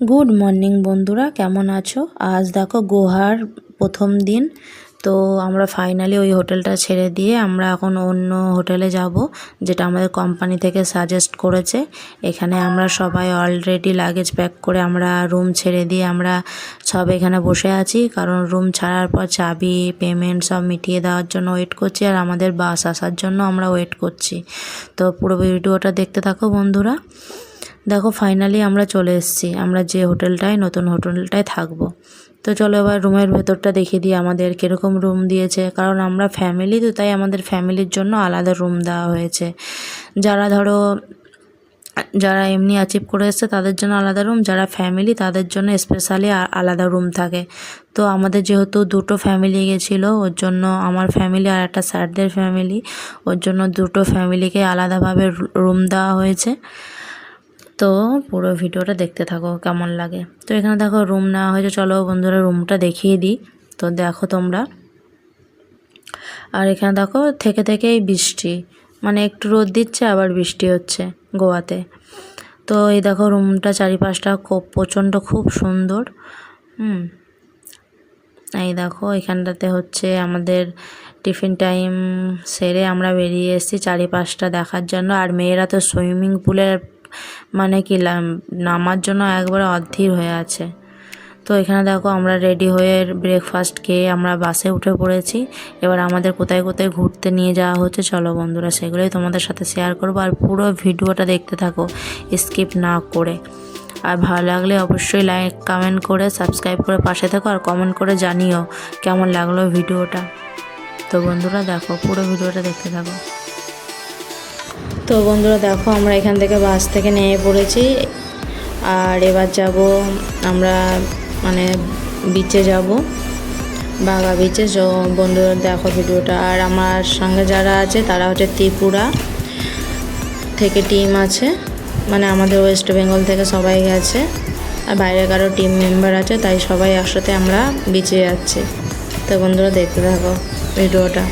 Good morning বন্ধুরা, কেমন আছো? আজ দেখো গোহার প্রথম দিন। তো আমরা ফাইনালি ওই হোটেলটা ছেড়ে দিয়ে আমরা এখন অন্য হোটেলে যাব, যেটা আমাদের কোম্পানি থেকে সাজেস্ট করেছে। এখানে আমরা সবাই অলরেডি লাগেজ প্যাক করে আমরা রুম ছেড়ে দিয়ে আমরা সব এখানে বসে আছি, কারণ রুম ছাড়ার পর চাবি পেমেন্ট সব মিটিয়ে দেওয়ার জন্য ওয়েট করছি, আর আমাদের বাস আসার জন্য আমরা ওয়েট করছি। তো পুরো ভিডিওটা দেখতে থাকো বন্ধুরা। দেখো ফাইনালি আমরা চলে এসেছি, আমরা যে হোটেলটায় নতুন হোটেলটায় থাকবো। তো চলো এবার রুমের ভেতরটা দেখিয়ে দিই আমাদের কীরকম রুম দিয়েছে, কারণ আমরা ফ্যামিলি তো, তাই আমাদের ফ্যামিলির জন্য আলাদা রুম দেওয়া হয়েছে। যারা এমনি অ্যাচিভ করে এসছে তাদের জন্য আলাদা রুম, যারা ফ্যামিলি তাদের জন্য স্পেশালি আলাদা রুম থাকে। তো আমাদের যেহেতু দুটো ফ্যামিলি গেছিলো, ওর জন্য আমার ফ্যামিলি আর একটা স্যারদের ফ্যামিলি, ওর জন্য দুটো ফ্যামিলিকে আলাদাভাবে রুম দেওয়া হয়েছে। তো পুরো ভিডিওটা দেখতে থাকো কেমন লাগে। তো এখানে দেখো রুম নেওয়া হয়েছে, চলো বন্ধুরা রুমটা দেখিয়ে দিই। তো দেখো তোমরা, আর এখানে দেখো থেকেই বৃষ্টি, মানে একটু রোদ দিচ্ছে আবার বৃষ্টি হচ্ছে গোয়াতে। তো এই দেখো রুমটা চারিপাশটা প্রচণ্ড খুব সুন্দর। এই দেখো এখানটাতে হচ্ছে আমাদের টিফিন টাইম সেরে আমরা বেরিয়ে এসেছি চারিপাশটা দেখার জন্য। আর মেয়েরা তো সুইমিং পুলের মানে কি নামার জন্য একবারে অধীর হয়ে আছে। তো এখানে দেখো আমরা রেডি হয়ে ব্রেকফাস্ট খেয়ে আমরা বাসে উঠে পড়েছি। এবার আমাদের কোথায় কোথায় ঘুরতে নিয়ে যাওয়া হচ্ছে, চলো বন্ধুরা সেগুলোই তোমাদের সাথে শেয়ার করবো। আর পুরো ভিডিওটা দেখতে থাকো স্কিপ না করে। আর ভালো লাগলে অবশ্যই লাইক কমেন্ট করে সাবস্ক্রাইব করে পাশে থাকো, আর কমেন্ট করে জানিও কেমন লাগলো ভিডিওটা। তো বন্ধুরা দেখো পুরো ভিডিওটা দেখতে থাকো। তো বন্ধুরা দেখো আমরা এখান থেকে বাস থেকে নেমে পড়েছি, আর এবার যাব আমরা মানে বিচে যাব, বাঘা বিচে। বন্ধুরা দেখো ভিডিওটা। আর আমার সঙ্গে যারা আছে তারা হচ্ছে ত্রিপুরা থেকে টিম আছে, মানে আমাদের ওয়েস্ট বেঙ্গল থেকে সবাই গেছে, আর বাইরে কারো টিম মেম্বার আছে, তাই সবাই একসাথে আমরা বিচে যাচ্ছি। তো বন্ধুরা দেখতে থাকো ভিডিওটা।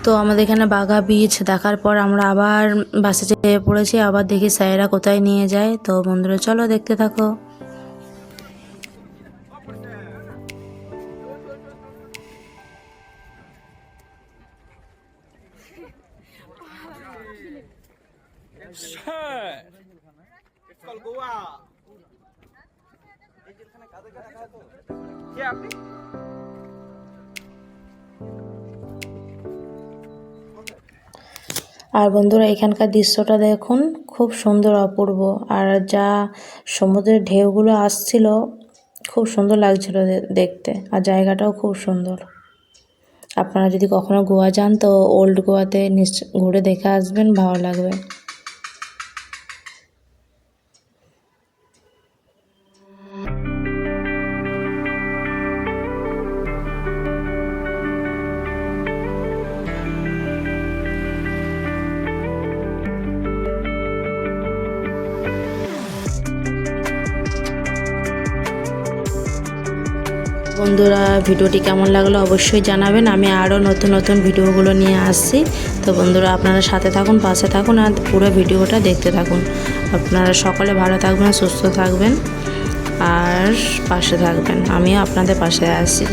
তো আমাদের এখানে বাঘা বিচ দেখার পর আমরা আবার বাসে চেপে পড়েছি, আবার দেখি স্যারেরা কোথায় নিয়ে যায়। তো বন্ধুরা চলো দেখতে থাকো। আর বন্ধুরা এখানকার দৃশ্যটা দেখুন, খুব সুন্দর অপূর্ব। আর যা সমুদ্রের ঢেউগুলো আসছিল, খুব সুন্দর লাগছিল দেখতে, আর জায়গাটাও খুব সুন্দর। আপনারা যদি কখনো গোয়া যান তো ওল্ড গোয়াতে নিশ্চয় ঘুরে দেখে আসবেন, ভালো লাগবে। বন্ধুরা ভিডিওটি কেমন লাগলো অবশ্যই জানাবেন। আমি আরও নতুন নতুন ভিডিওগুলো নিয়ে আসছি। তো বন্ধুরা আপনারা সাথে থাকুন, পাশে থাকুন আর পুরো ভিডিওটা দেখতে থাকুন। আপনারা সকলে ভালো থাকবেন, সুস্থ থাকবেন আর পাশে থাকবেন। আমিও আপনাদের পাশে আসছি।